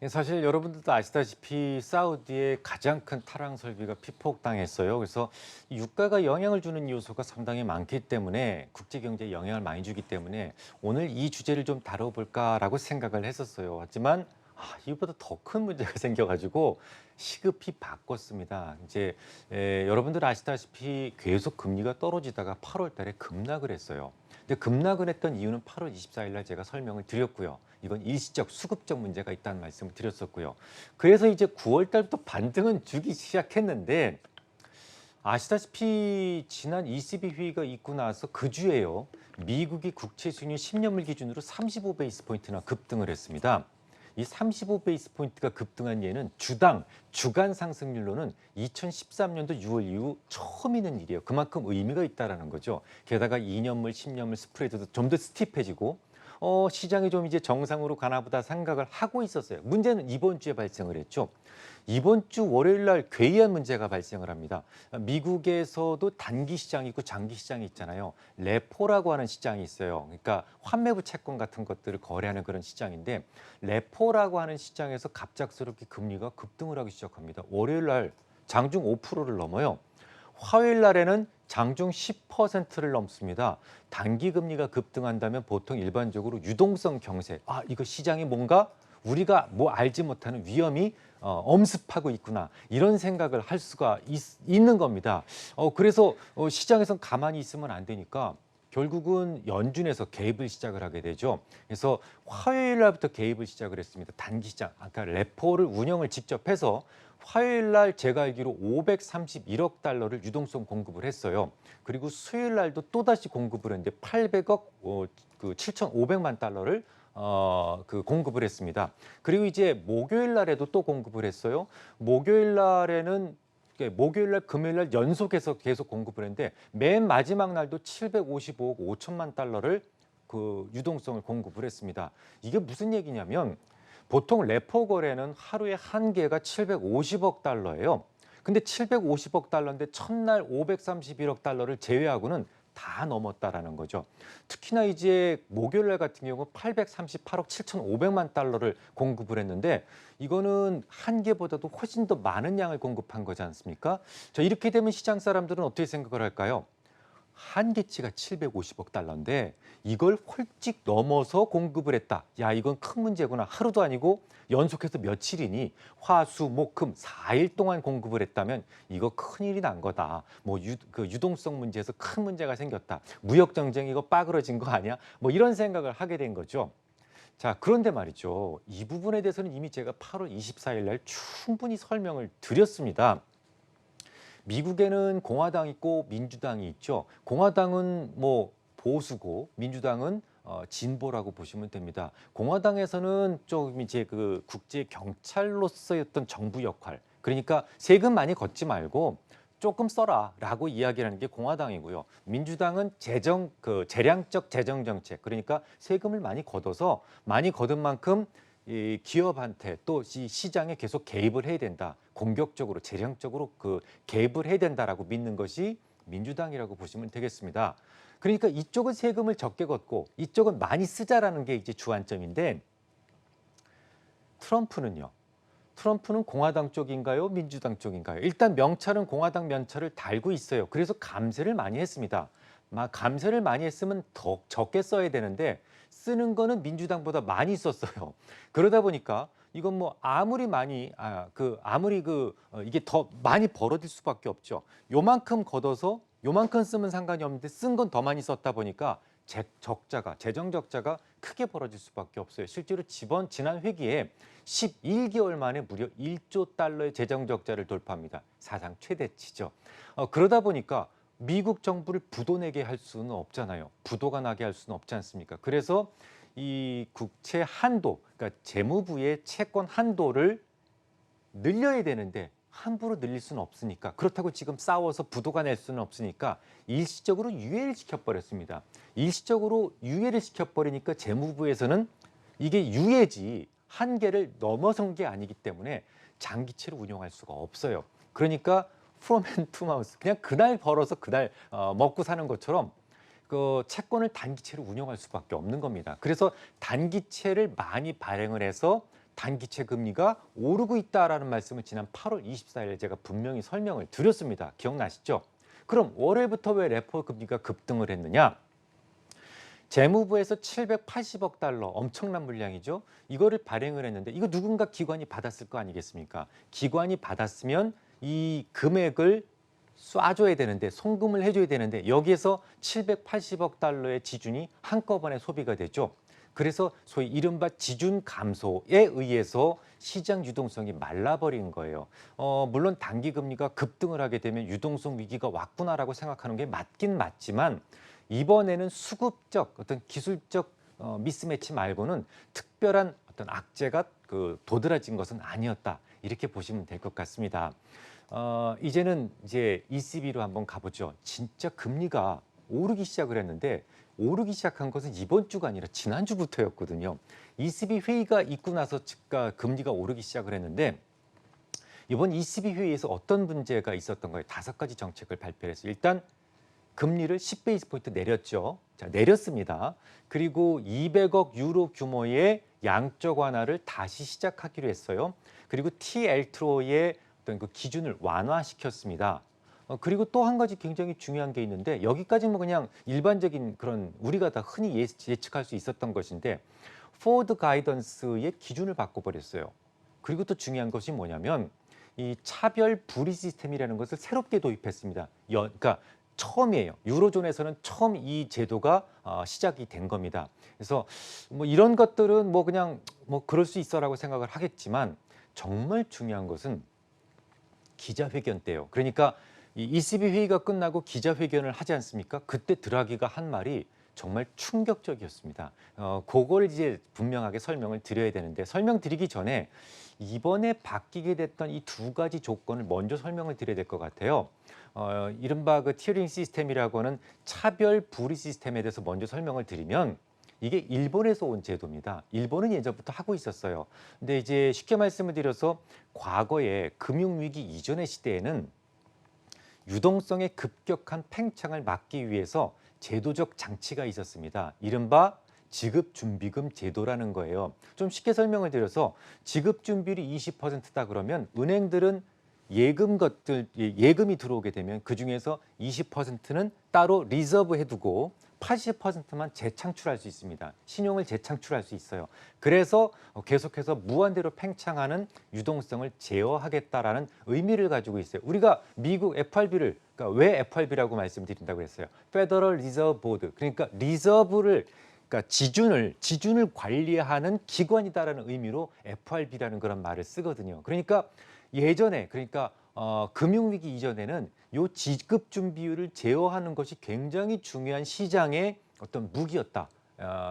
예, 사실 여러분들도 아시다시피 사우디의 가장 큰 타랑 설비가 피폭당했어요. 그래서 이 유가가 영향을 주는 요소가 상당히 많기 때문에 국제 경제에 영향을 많이 주기 때문에 오늘 이 주제를 좀 다뤄볼까라고 생각을 했었어요. 하지만 이보다 더 큰 문제가 생겨가지고 시급히 바꿨습니다. 이제 여러분들 아시다시피 계속 금리가 떨어지다가 8월 달에 급락을 했어요. 근데 급락을 했던 이유는 8월 24일 날 제가 설명을 드렸고요. 이건 일시적 수급적 문제가 있다는 말씀을 드렸었고요. 그래서 이제 9월 달부터 반등은 주기 시작했는데 아시다시피 지난 ECB 회의가 있고 나서 그 주에요. 미국이 국채 수익률 10년물 기준으로 35베이스 포인트나 급등을 했습니다. 이 35베이스 포인트가 급등한 예는 주간 상승률로는 2013년도 6월 이후 처음 있는 일이에요. 그만큼 의미가 있다라는 거죠. 게다가 2년물, 10년물 스프레드도 좀 더 스tip해지고 시장이 좀 이제 정상으로 가나 보다 생각을 하고 있었어요. 문제는 이번 주에 발생을 했죠. 이번 주 월요일 날 괴이한 문제가 발생을 합니다. 미국에서도 단기 시장이 있고 장기 시장이 있잖아요. 레포라고 하는 시장이 있어요. 그러니까 환매부 채권 같은 것들을 거래하는 그런 시장인데 레포라고 하는 시장에서 갑작스럽게 금리가 급등을 하기 시작합니다. 월요일 날 장중 5%를 넘어요. 화요일 날에는 장중 10%를 넘습니다. 단기 금리가 급등한다면 보통 일반적으로 유동성 경색, 이거 시장에 뭔가 우리가 뭐 알지 못하는 위험이 엄습하고 있구나 이런 생각을 할 수가 있는 겁니다. 그래서 시장에선 가만히 있으면 안 되니까 결국은 연준에서 개입을 시작을 하게 되죠. 그래서 화요일 날부터 개입을 시작을 했습니다. 단기 시장, 아까 레포를 운영을 직접 해서 화요일 날 제가 알기로 531억 달러를 유동성 공급을 했어요. 그리고 수요일 날도 또다시 공급을 했는데 800억 7,500만 달러를 그 공급을 했습니다. 그리고 이제 목요일 날에도 또 공급을 했어요. 목요일 날, 금요일 날 연속해서 계속 공급을 했는데 맨 마지막 날도 755억 5천만 달러를 그 유동성을 공급을 했습니다. 이게 무슨 얘기냐면 보통 레포 거래는 하루에 한 개가 750억 달러예요. 근데 750억 달러인데 첫날 531억 달러를 제외하고는 다 넘었다라는 거죠. 특히나 이제 목요일 날 같은 경우 838억 7,500만 달러를 공급을 했는데 이거는 한 개보다도 훨씬 더 많은 양을 공급한 거지 않습니까? 자, 이렇게 되면 시장 사람들은 어떻게 생각을 할까요? 한계치가 750억 달러인데 이걸 홀찍 넘어서 공급을 했다. 야, 이건 큰 문제구나. 하루도 아니고 연속해서 며칠이니 화, 수, 목, 금 4일 동안 공급을 했다면 이거 큰일이 난 거다. 뭐 그 유동성 문제에서 큰 문제가 생겼다. 무역 정쟁 이거 빠그러진 거 아니야? 뭐 이런 생각을 하게 된 거죠. 자, 그런데 말이죠. 이 부분에 대해서는 이미 제가 8월 24일 날 충분히 설명을 드렸습니다. 미국에는 공화당이 있고 민주당이 있죠. 공화당은 뭐 보수고 민주당은 진보라고 보시면 됩니다. 공화당에서는 좀 이제 그 국제 경찰로서의 어떤 정부 역할, 그러니까 세금 많이 걷지 말고 조금 써라라고 이야기하는 게 공화당이고요. 민주당은 재량적 재정 정책, 그러니까 세금을 많이 걷어서 많이 걷은 만큼 이 기업한테 또 시장에 계속 개입을 해야 된다. 공격적으로 재량적으로 그 개입을 해야 된다라고 믿는 것이 민주당이라고 보시면 되겠습니다. 그러니까 이쪽은 세금을 적게 걷고 이쪽은 많이 쓰자라는 게 이제 주안점인데 트럼프는요. 트럼프는 공화당 쪽인가요? 민주당 쪽인가요? 일단 명찰은 공화당 면찰을 달고 있어요. 그래서 감세를 많이 했습니다. 감세를 많이 했으면 더 적게 써야 되는데 쓰는 거는 민주당보다 많이 썼어요. 그러다 보니까 이건 뭐 이게 더 많이 벌어질 수밖에 없죠. 요만큼 걷어서 요만큼 쓰면 상관이 없는데 쓴 건 더 많이 썼다 보니까 재정 적자가 크게 벌어질 수밖에 없어요. 실제로 지난 회기에 11개월 만에 무려 1조 달러의 재정 적자를 돌파합니다. 사상 최대치죠. 그러다 보니까 미국 정부를 부도내게 할 수는 없잖아요. 부도가 나게 할 수는 없지 않습니까? 그래서 이 국채 한도, 그러니까 재무부의 채권 한도를 늘려야 되는데 함부로 늘릴 수는 없으니까, 그렇다고 지금 싸워서 부도가 낼 수는 없으니까 일시적으로 유예를 시켜버렸습니다. 일시적으로 유예를 시켜버리니까 재무부에서는 이게 유예지 한계를 넘어선 게 아니기 때문에 장기채로 운용할 수가 없어요. 그러니까 프롬앤 투마우스, 그냥 그날 벌어서 그날 먹고 사는 것처럼 그 채권을 단기채로 운용할 수밖에 없는 겁니다. 그래서 단기채를 많이 발행을 해서 단기채 금리가 오르고 있다라는 말씀을 지난 8월 24일 제가 분명히 설명을 드렸습니다. 기억나시죠? 그럼 월요일부터 왜 레포 금리가 급등을 했느냐? 재무부에서 780억 달러, 엄청난 물량이죠. 이거를 발행을 했는데 이거 누군가 기관이 받았을 거 아니겠습니까? 기관이 받았으면 이 금액을 쏴줘야 되는데, 송금을 해줘야 되는데 여기에서 780억 달러의 지준이 한꺼번에 소비가 되죠. 그래서 소위 이른바 지준 감소에 의해서 시장 유동성이 말라버린 거예요. 물론 단기 금리가 급등을 하게 되면 유동성 위기가 왔구나라고 생각하는 게 맞긴 맞지만 이번에는 수급적 어떤 기술적 미스매치 말고는 특별한 어떤 악재가 도드라진 것은 아니었다. 이렇게 보시면 될 것 같습니다. 이제는 이제 ECB로 한번 가보죠. 진짜 금리가 오르기 시작을 했는데 오르기 시작한 것은 이번 주가 아니라 지난주부터였거든요. ECB 회의가 있고 나서 즉각 금리가 오르기 시작을 했는데 이번 ECB 회의에서 어떤 문제가 있었던 거예요? 5가지 정책을 발표했어요. 일단 금리를 10베이스 포인트 내렸죠. 자, 내렸습니다. 그리고 200억 유로 규모의 양적 완화를 다시 시작하기로 했어요. 그리고 TLTRO의 어떤 그 기준을 완화시켰습니다. 그리고 또 한 가지 굉장히 중요한 게 있는데 여기까지는 뭐 그냥 일반적인 그런 우리가 다 흔히 예측할 수 있었던 것인데 포워드 가이던스의 기준을 바꿔버렸어요. 그리고 또 중요한 것이 뭐냐면 이 차별 불이 시스템이라는 것을 새롭게 도입했습니다. 그러니까 처음이에요. 유로존에서는 처음 이 제도가 시작이 된 겁니다. 그래서 뭐 이런 것들은 뭐 그냥 뭐 그럴 수 있어라고 생각을 하겠지만 정말 중요한 것은 기자회견 때요. 그러니까 이 ECB 회의가 끝나고 기자회견을 하지 않습니까? 그때 드라기가 한 말이 정말 충격적이었습니다. 그걸 이제 분명하게 설명을 드려야 되는데 설명드리기 전에 이번에 바뀌게 됐던 이 2가지 조건을 먼저 설명을 드려야 될 것 같아요. 이른바 그 티어링 시스템이라고 하는 차별 불이 시스템에 대해서 먼저 설명을 드리면 이게 일본에서 온 제도입니다. 일본은 예전부터 하고 있었어요. 근데 이제 쉽게 말씀을 드려서 과거에 금융위기 이전의 시대에는 유동성의 급격한 팽창을 막기 위해서 제도적 장치가 있었습니다. 이른바 지급준비금 제도라는 거예요. 좀 쉽게 설명을 드려서 지급준비율이 20%다 그러면 은행들은 예금이 들어오게 되면 그중에서 20%는 따로 리저브 해두고 80%만 재창출할 수 있습니다. 신용을 재창출할 수 있어요. 그래서 계속해서 무한대로 팽창하는 유동성을 제어하겠다라는 의미를 가지고 있어요. 우리가 미국 FRB를 그러니까 왜 FRB라고 말씀드린다고 했어요. Federal Reserve Board. 그러니까 리저브를 그러니까 지준을 관리하는 기관이다라는 의미로 FRB라는 그런 말을 쓰거든요. 그러니까 예전에 그러니까 금융위기 이전에는 요 지급 준비율을 제어하는 것이 굉장히 중요한 시장의 어떤 무기였다.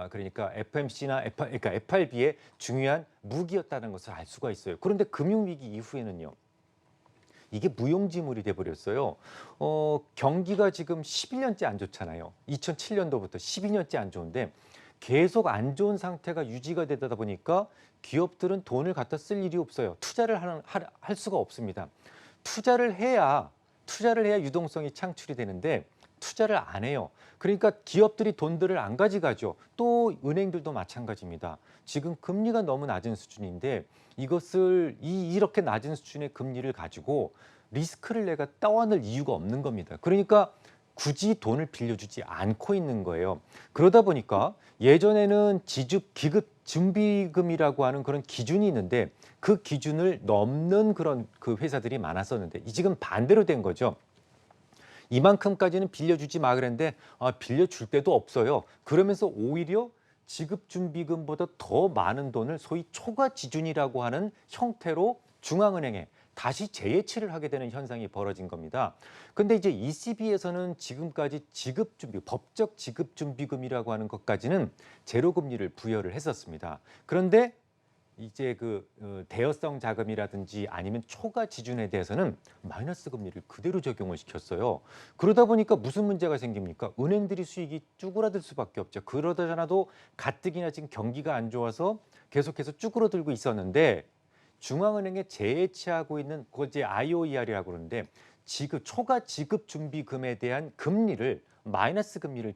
그러니까 FMC나 그러니까 FRB의 중요한 무기였다는 것을 알 수가 있어요. 그런데 금융위기 이후에는요. 이게 무용지물이 돼버렸어요. 경기가 지금 11년째 안 좋잖아요. 2007년도부터 12년째 안 좋은데 계속 안 좋은 상태가 유지가 되다 보니까 기업들은 돈을 갖다 쓸 일이 없어요. 투자를 할 수가 없습니다. 투자를 해야 유동성이 창출이 되는데 투자를 안 해요. 그러니까 기업들이 돈들을 안 가져가죠. 또 은행들도 마찬가지입니다. 지금 금리가 너무 낮은 수준인데 이것을 이렇게 낮은 수준의 금리를 가지고 리스크를 내가 떠안을 이유가 없는 겁니다. 그러니까 굳이 돈을 빌려주지 않고 있는 거예요. 그러다 보니까 예전에는 기급 준비금이라고 하는 그런 기준이 있는데 그 기준을 넘는 그런 그 회사들이 많았었는데 지금 반대로 된 거죠. 이만큼까지는 빌려주지 마 그랬는데 빌려줄 데도 없어요. 그러면서 오히려 지급준비금보다 더 많은 돈을 소위 초과 지준이라고 하는 형태로 중앙은행에 다시 재예치를 하게 되는 현상이 벌어진 겁니다. 근데 이제 ECB에서는 지금까지 법적 지급준비금이라고 하는 것까지는 제로금리를 부여를 했었습니다. 그런데 이제 대여성 자금이라든지 아니면 초과 지준에 대해서는 마이너스 금리를 그대로 적용을 시켰어요. 그러다 보니까 무슨 문제가 생깁니까? 은행들이 수익이 쭈그라들 수밖에 없죠. 그러다가도 가뜩이나 지금 경기가 안 좋아서 계속해서 쭈그러들고 있었는데 중앙은행에 재예치하고 있는 그걸 이제 IOER이라고 그러는데 초과 지급 준비금에 대한 금리를 마이너스 금리를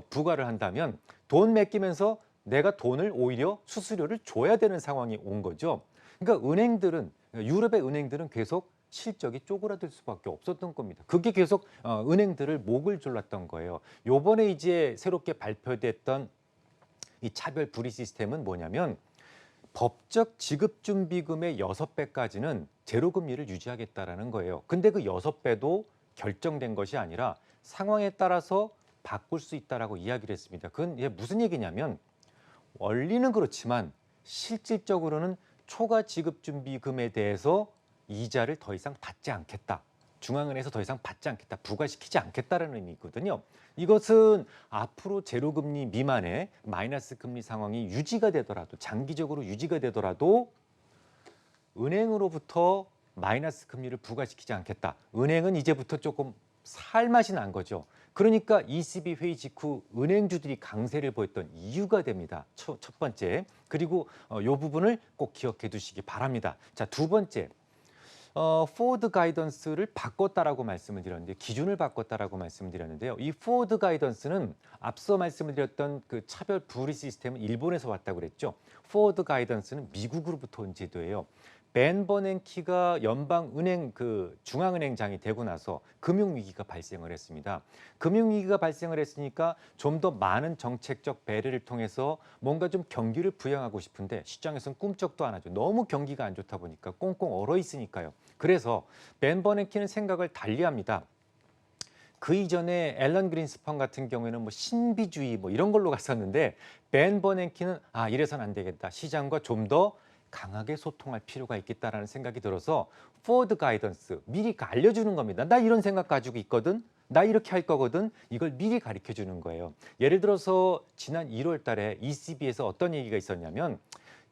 부과를 한다면 돈 맡기면서 내가 돈을 오히려 수수료를 줘야 되는 상황이 온 거죠. 그러니까 유럽의 은행들은 계속 실적이 쪼그라들 수밖에 없었던 겁니다. 그게 계속 은행들을 목을 졸랐던 거예요. 요번에 이제 새롭게 발표됐던 이 차별 불이익 시스템은 뭐냐면 법적 지급준비금의 6배까지는 제로금리를 유지하겠다라는 거예요. 근데 그 6배도 결정된 것이 아니라 상황에 따라서 바꿀 수 있다라고 이야기를 했습니다. 그건 이게 무슨 얘기냐면 원리는 그렇지만 실질적으로는 초과 지급준비금에 대해서 이자를 더 이상 받지 않겠다. 중앙은행에서 더 이상 받지 않겠다. 부과시키지 않겠다라는 의미거든요. 이것은 앞으로 제로금리 미만의 마이너스 금리 상황이 유지가 되더라도 장기적으로 유지가 되더라도 은행으로부터 마이너스 금리를 부과시키지 않겠다. 은행은 이제부터 조금 살 맛이 난 거죠. 그러니까 ECB 회의 직후 은행주들이 강세를 보였던 이유가 됩니다. 첫 번째. 그리고 이 부분을 꼭 기억해 두시기 바랍니다. 자, 두 번째. 포워드 가이던스를 바꿨다라고 말씀을 드렸는데 기준을 바꿨다라고 말씀을 드렸는데요. 이 포워드 가이던스는 앞서 말씀을 드렸던 그 차별 불이익 시스템은 일본에서 왔다고 그랬죠. 포워드 가이던스는 미국으로부터 온 제도예요. 벤 버냉키가 연방은행 중앙은행장이 되고 나서 금융위기가 발생을 했습니다. 금융위기가 발생을 했으니까 좀 더 많은 정책적 배려를 통해서 뭔가 좀 경기를 부양하고 싶은데 시장에서는 꿈쩍도 안 하죠. 너무 경기가 안 좋다 보니까 꽁꽁 얼어 있으니까요. 그래서 벤 버냉키는 생각을 달리합니다. 그 이전에 앨런 그린스판 같은 경우에는 뭐 신비주의 뭐 이런 걸로 갔었는데 벤 버냉키는 이래선 안 되겠다. 시장과 좀 더 강하게 소통할 필요가 있겠다라는 생각이 들어서 포워드 가이던스 미리 알려주는 겁니다. 나 이런 생각 가지고 있거든. 나 이렇게 할 거거든. 이걸 미리 가르쳐 주는 거예요. 예를 들어서 지난 1월 달에 ECB에서 어떤 얘기가 있었냐면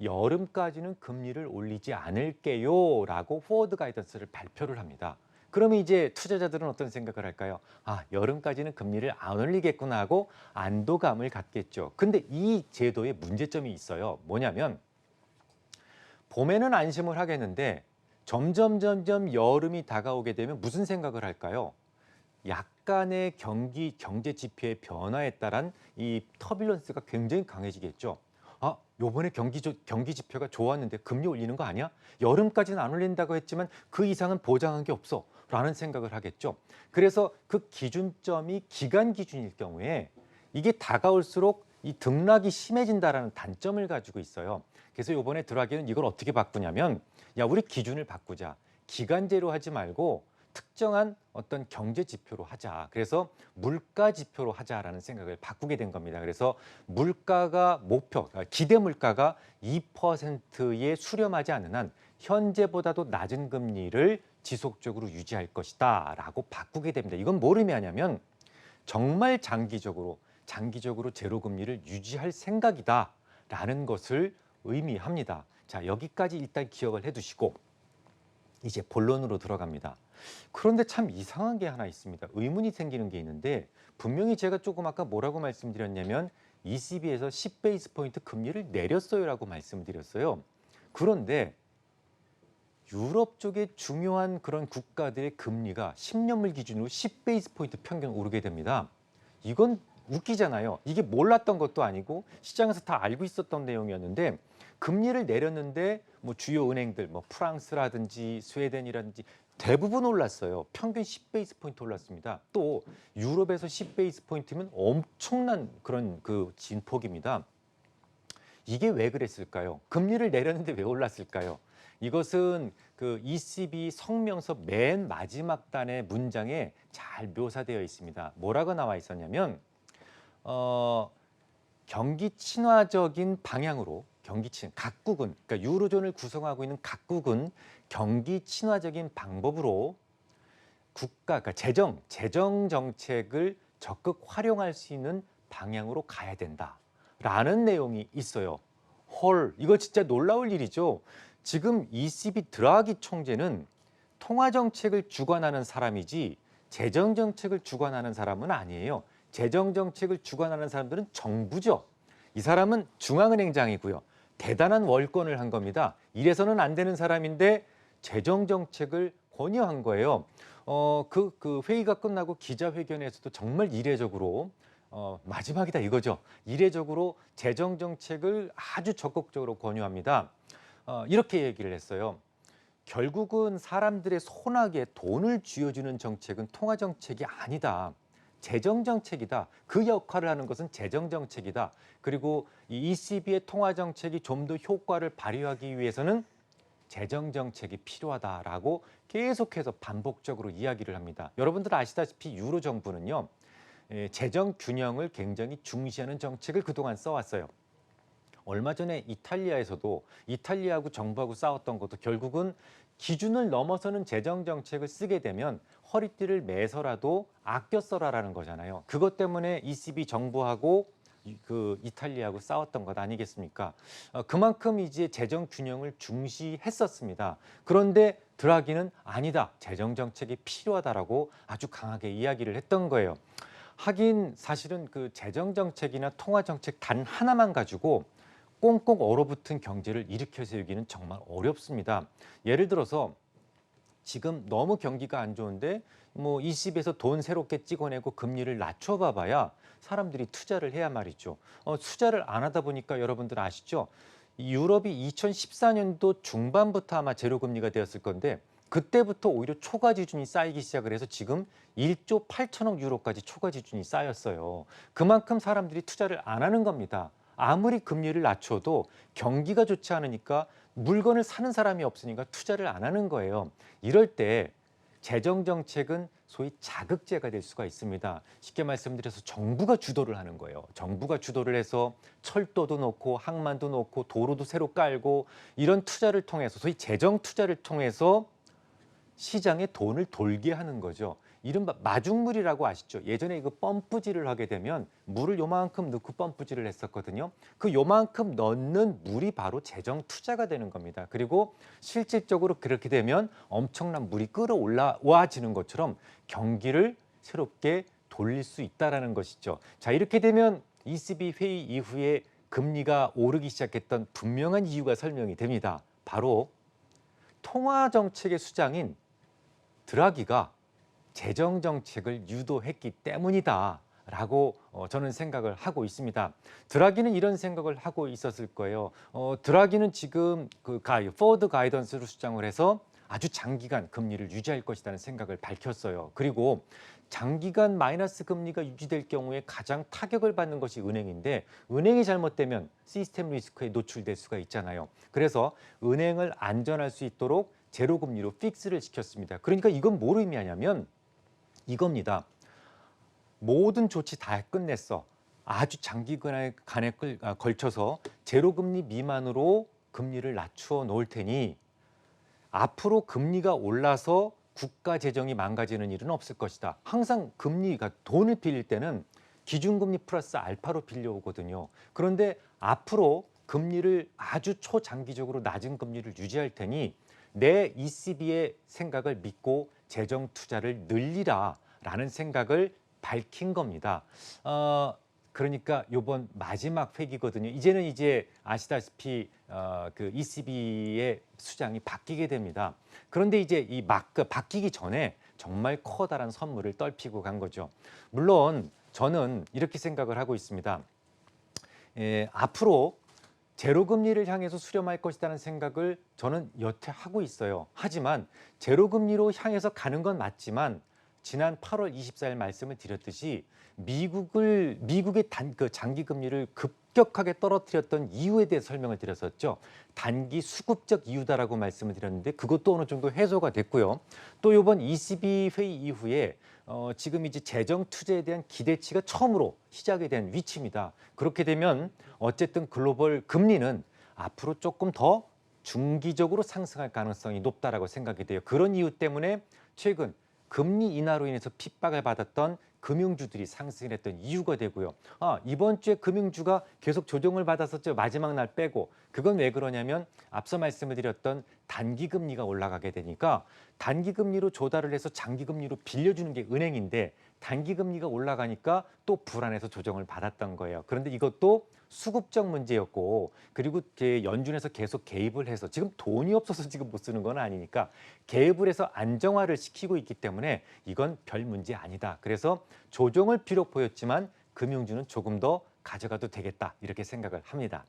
여름까지는 금리를 올리지 않을게요 라고 포워드 가이던스를 발표를 합니다. 그러면 이제 투자자들은 어떤 생각을 할까요? 여름까지는 금리를 안 올리겠구나 하고 안도감을 갖겠죠. 근데 이 제도에 문제점이 있어요. 뭐냐면 봄에는 안심을 하겠는데 점점 여름이 다가오게 되면 무슨 생각을 할까요? 약간의 경제 지표의 변화에 따른 이 터뷸런스가 굉장히 강해지겠죠. 요번에 경기 지표가 좋았는데 금리 올리는 거 아니야? 여름까지는 안 올린다고 했지만 그 이상은 보장한 게 없어. 라는 생각을 하겠죠. 그래서 그 기준점이 기간 기준일 경우에 이게 다가올수록 이 등락이 심해진다라는 단점을 가지고 있어요. 그래서 이번에 드라기는 이걸 어떻게 바꾸냐면 우리 기준을 바꾸자. 기간제로 하지 말고 특정한 어떤 경제 지표로 하자. 그래서 물가 지표로 하자라는 생각을 바꾸게 된 겁니다. 그래서 물가가 기대 물가가 2%에 수렴하지 않는 한 현재보다도 낮은 금리를 지속적으로 유지할 것이다 라고 바꾸게 됩니다. 이건 뭘 의미하냐면 정말 장기적으로 제로금리를 유지할 생각이다 라는 것을 의미합니다. 자, 여기까지 일단 기억을 해두시고 이제 본론으로 들어갑니다. 그런데 참 이상한 게 하나 있습니다. 의문이 생기는 게 있는데 분명히 제가 조금 아까 뭐라고 말씀드렸냐면 ECB에서 10베이스 포인트 금리를 내렸어요라고 말씀드렸어요. 그런데 유럽 쪽의 중요한 그런 국가들의 금리가 10년물 기준으로 10베이스 포인트 평균 오르게 됩니다. 이건 웃기잖아요. 이게 몰랐던 것도 아니고 시장에서 다 알고 있었던 내용이었는데 금리를 내렸는데 뭐 주요 은행들 프랑스라든지 스웨덴이라든지 대부분 올랐어요. 평균 10베이스 포인트 올랐습니다. 또 유럽에서 10베이스 포인트면 엄청난 그런 진폭입니다. 이게 왜 그랬을까요? 금리를 내렸는데 왜 올랐을까요? 이것은 그 ECB 성명서 맨 마지막 단의 문장에 잘 묘사되어 있습니다. 뭐라고 나와 있었냐면 경기 친화적인 방향으로 각국은 그러니까 유로존을 구성하고 있는 각국은 경기 친화적인 방법으로 그러니까 재정 정책을 적극 활용할 수 있는 방향으로 가야 된다라는 내용이 있어요. 헐, 이거 진짜 놀라울 일이죠. 지금 ECB 드라기 총재는 통화 정책을 주관하는 사람이지 재정 정책을 주관하는 사람은 아니에요. 재정 정책을 주관하는 사람들은 정부죠. 이 사람은 중앙은행장이고요. 대단한 월권을 한 겁니다. 이래서는 안 되는 사람인데 재정 정책을 권유한 거예요. 그 회의가 끝나고 기자회견에서도 정말 이례적으로 마지막이다 이거죠. 이례적으로 재정 정책을 아주 적극적으로 권유합니다. 이렇게 얘기를 했어요. 결국은 사람들의 손아귀에 돈을 쥐어주는 정책은 통화 정책이 아니다. 재정 정책이다. 그 역할을 하는 것은 재정 정책이다. 그리고 이 ECB의 통화 정책이 좀 더 효과를 발휘하기 위해서는 재정 정책이 필요하다라고 계속해서 반복적으로 이야기를 합니다. 여러분들 아시다시피 유로 정부는요. 재정 균형을 굉장히 중시하는 정책을 그동안 써왔어요. 얼마 전에 이탈리아에서도 이탈리아하고 정부하고 싸웠던 것도 결국은 기준을 넘어서는 재정 정책을 쓰게 되면 허리띠를 매서라도 아껴 써라라는 거잖아요. 그것 때문에 ECB 정부하고 그 이탈리아하고 싸웠던 것 아니겠습니까? 그만큼 이제 재정 균형을 중시했었습니다. 그런데 드라기는 아니다. 재정 정책이 필요하다라고 아주 강하게 이야기를 했던 거예요. 하긴 사실은 그 재정 정책이나 통화 정책 단 하나만 가지고 꽁꽁 얼어붙은 경제를 일으켜 세우기는 정말 어렵습니다. 예를 들어서 지금 너무 경기가 안 좋은데 뭐 ECB에서 돈 새롭게 찍어내고 금리를 낮춰봐봐야 사람들이 투자를 해야 말이죠. 투자를 안 하다 보니까 여러분들 아시죠? 이 유럽이 2014년도 중반부터 아마 제로금리가 되었을 건데 그때부터 오히려 초과 지준이 쌓이기 시작을 해서 지금 1조 8천억 유로까지 초과 지준이 쌓였어요. 그만큼 사람들이 투자를 안 하는 겁니다. 아무리 금리를 낮춰도 경기가 좋지 않으니까 물건을 사는 사람이 없으니까 투자를 안 하는 거예요. 이럴 때 재정 정책은 소위 자극제가 될 수가 있습니다. 쉽게 말씀드려서 정부가 주도를 하는 거예요. 정부가 주도를 해서 철도도 놓고 항만도 놓고 도로도 새로 깔고 이런 투자를 통해서 소위 재정 투자를 통해서 시장에 돈을 돌게 하는 거죠. 이른바 마중물이라고 아시죠? 예전에 이거 펌프질을 하게 되면 물을 요만큼 넣고 펌프질을 했었거든요. 그 요만큼 넣는 물이 바로 재정 투자가 되는 겁니다. 그리고 실질적으로 그렇게 되면 엄청난 물이 끌어올라와지는 것처럼 경기를 새롭게 돌릴 수 있다라는 것이죠. 자, 이렇게 되면 ECB 회의 이후에 금리가 오르기 시작했던 분명한 이유가 설명이 됩니다. 바로 통화 정책의 수장인 드라기가 재정 정책을 유도했기 때문이다라고 저는 생각을 하고 있습니다. 드라기는 이런 생각을 하고 있었을 거예요. 드라기는 지금 그 포워드 가이던스를 수장을 해서 아주 장기간 금리를 유지할 것이라는 생각을 밝혔어요. 그리고 장기간 마이너스 금리가 유지될 경우에 가장 타격을 받는 것이 은행인데 은행이 잘못되면 시스템 리스크에 노출될 수가 있잖아요. 그래서 은행을 안전할 수 있도록 제로 금리로 픽스를 시켰습니다. 그러니까 이건 뭘 의미하냐면 이겁니다. 모든 조치 다 끝냈어. 아주 장기간에 걸쳐서 제로금리 미만으로 금리를 낮추어 놓을 테니 앞으로 금리가 올라서 국가 재정이 망가지는 일은 없을 것이다. 항상 금리가 돈을 빌릴 때는 기준금리 플러스 알파로 빌려오거든요. 그런데 앞으로 금리를 아주 초장기적으로 낮은 금리를 유지할 테니 내 ECB의 생각을 믿고 재정 투자를 늘리라라는 생각을 밝힌 겁니다. 그러니까 이번 마지막 회기거든요. 이제는 이제 아시다시피 그 ECB의 수장이 바뀌게 됩니다. 그런데 이제 이 바뀌기 전에 정말 커다란 선물을 떨피고 간 거죠. 물론 저는 이렇게 생각을 하고 있습니다. 앞으로 제로금리를 향해서 수렴할 것이라는 생각을 저는 여태 하고 있어요. 하지만 제로금리로 향해서 가는 건 맞지만 지난 8월 24일 말씀을 드렸듯이 미국의 장기금리를 급격하게 떨어뜨렸던 이유에 대해 설명을 드렸었죠. 단기 수급적 이유다라고 말씀을 드렸는데 그것도 어느 정도 해소가 됐고요. 또 이번 ECB 회의 이후에 지금 이제 재정 투자에 대한 기대치가 처음으로 시작이 된 위치입니다. 그렇게 되면 어쨌든 글로벌 금리는 앞으로 조금 더 중기적으로 상승할 가능성이 높다라고 생각이 돼요. 그런 이유 때문에 최근 금리 인하로 인해서 핍박을 받았던 금융주들이 상승을 했던 이유가 되고요. 이번 주에 금융주가 계속 조정을 받았었죠. 마지막 날 빼고. 그건 왜 그러냐면 앞서 말씀을 드렸던 단기금리가 올라가게 되니까 단기금리로 조달을 해서 장기금리로 빌려주는 게 은행인데 단기금리가 올라가니까 또 불안해서 조정을 받았던 거예요. 그런데 이것도 수급적 문제였고 그리고 연준에서 계속 개입을 해서 지금 돈이 없어서 지금 못 쓰는 건 아니니까 개입을 해서 안정화를 시키고 있기 때문에 이건 별 문제 아니다. 그래서 조정을 비록 보였지만 금융주는 조금 더 가져가도 되겠다 이렇게 생각을 합니다.